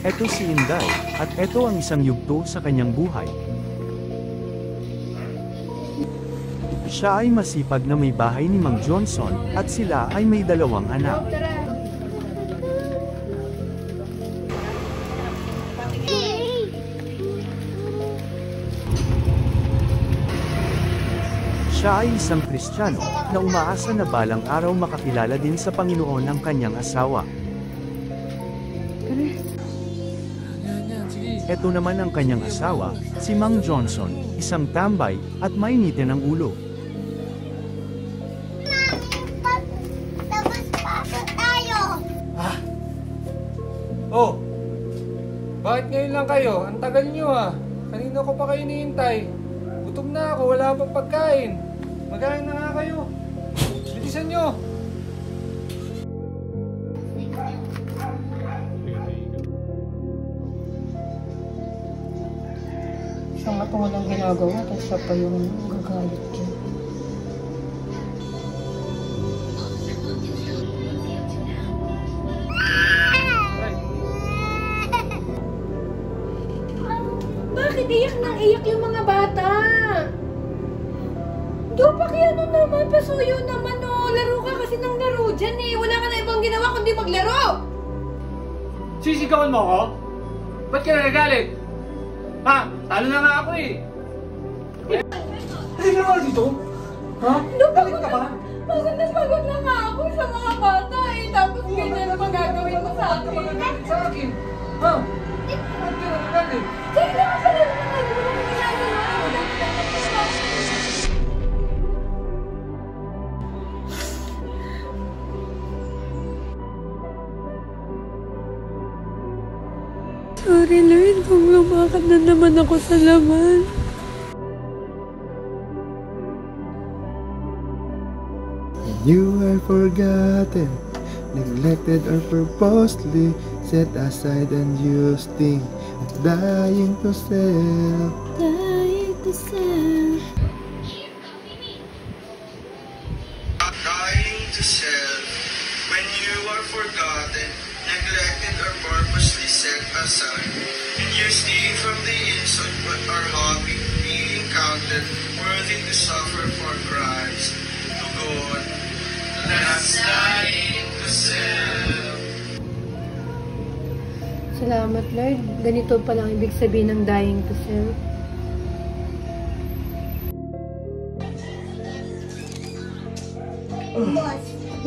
Eto si Inday, at eto ang isang yugto sa kanyang buhay. Siya ay masipag na may bahay ni Mang Johnson, at sila ay may 2 anak. Siya ay isang Kristiyano, na umaasa na balang araw makakilala din sa Panginoon ang kanyang asawa. Ito naman ang kanyang asawa, si Mang Johnson, isang tambay, at mainitin ang ulo. Tapos pasok tayo! Ah? Oh! Bakit ngayon lang kayo? Ang tagal nyo ah. Kanina ko pa kayo hinihintay. Gutom na ako, wala pang pagkain. Magkain na nga kayo. Bilisan nyo! Siya nga itong walang ginagawa, tapos siya pa yung gagalit niya. Bakit iyak nang iyak yung mga bata? Pakiano naman, pasuyo naman oh. Laro ka kasi ng laro dyan eh. Wala ka na ibang ginawa kundi maglaro. Sisigawan mo ako? Ba't ka nagagalit? Ha? Talo na nga ako eh. Ay, ginawa dito? Ha? Galit ka ba? Pagod na nga ako sa mga bata eh. Tapos ganyan ang magagawin mo sa akin. Magalit sa akin? Ha? Ba't ka nagagalit? Sige naman pala na nagagawa mo ginagawa. Sorry Lord, kung lumakad na naman ako sa laman. You are forgotten, neglected or purposely set aside and used, dying to self. Dying to self. Dying to self when you are forgotten, neglected or purposely set aside, and you steal from the insult but are happy, being counted worthy to suffer for Christ. To God, that's dying to self. Salamat Lord, ganito palang ibig sabihin ng dying to self.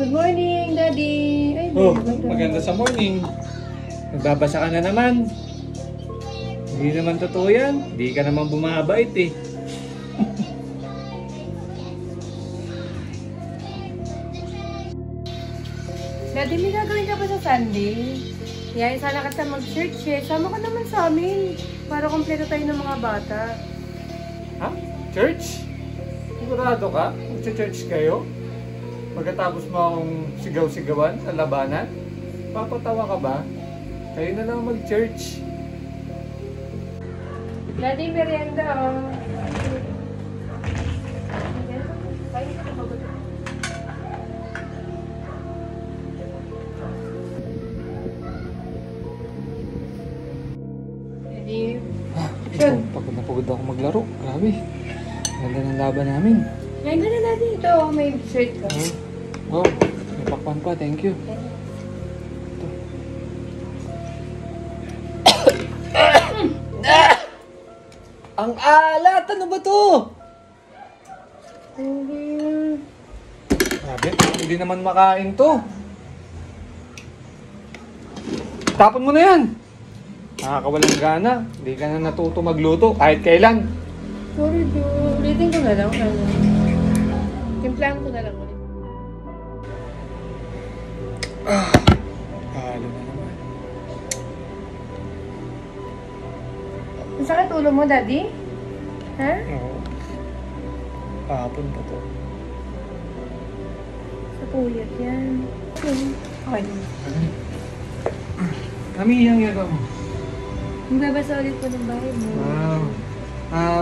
Good morning, Daddy! Ay, Oh, maganda sa morning. Nagbabasa ka na naman. Hindi naman totoo yan. Hindi ka naman bumabait eh. Daddy, may gagawin ka pa sa Sunday? Kaya sana ka sa mag-church eh. Sama ka naman sa amin. Para kompleto tayo ng mga bata. Ha? Church? Sigurado ka? Mag-church kayo? Pagkatapos mo akong sigaw-sigawan sa labanan? Papatawa ka ba? Kayo na lang mag-church. Daddy, merienda oh. Daddy. Pagod na pagod ako maglaro. Grabe. Ganda ng laban namin. Ngayon ka na Daddy. Ito, may shirt ka. Wow, may pakpan pa. Thank you. Ang alat! Ano ba to? Grabe, hindi naman makain to. Tapon mo na yan. Nakakawalang gana. Hindi ka na natuto magluto kahit kailan. Sorry, dude. Ulitin ko na lang. Timplahan ko na lang ulit. Halo na naman. Ang sakit ulo mo, Daddy? Ha? Oo. Kahapon pa to. Sa puyat yan. Okay. Kami iyang yaga mo. Magbabasa ulit po ng bahay mo. Wow.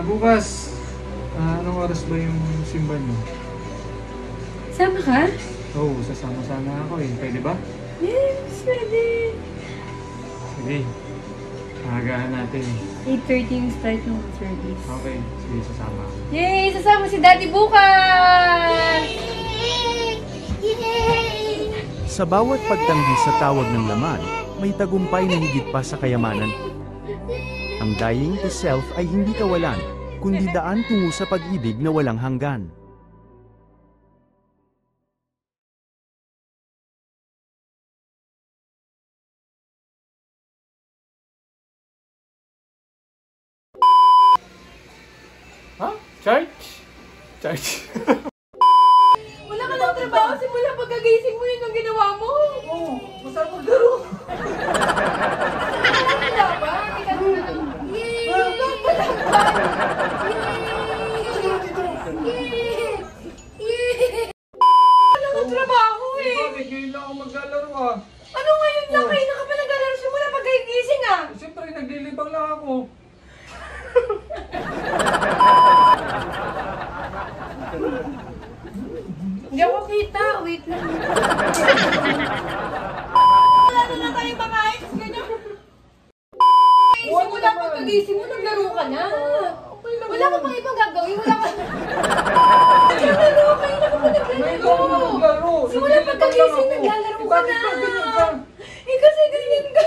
Bukas, anong oras ba yung simban mo? Sama ka? Oo, sasama sana ako eh. Pwede ba? Yes, pwede. Sige. Agahan natin eh. 8:30 yung start ng service. Okay, sige, sasama ako. Yay! Sasama si Daddy bukas! Sa bawat pagtanggi sa tawag ng laman, may tagumpay na higit pa sa kayamanan. Ang dying to self ay hindi kawalan, kundi daan tungo sa pag-ibig na walang hanggan. Ha? Church? Church? Wala ka ng trabaho simula pagkagising mo yun ang ginawa mo. Oo, masarap maglaro. Wala ba? Yay! Wala kang trabaho eh. Bakit ngayon lang ako maglalaro ah? Ano ngayon lang kayo na ka pa naglalaro simula pagkagising ah? Siyempre, naglilibang lang ako. Hindi ako kita. Wait lang. Wala na nga tayong makain. Ganyan. Simula pagkagising mo, naglaro ka na. Wala ka pang ibang gagawin. Wala ka. Naglaro kayo na ka pa naglaro. Simula pagkagising, naglalaro ka na. Eh kasi ganyan ka.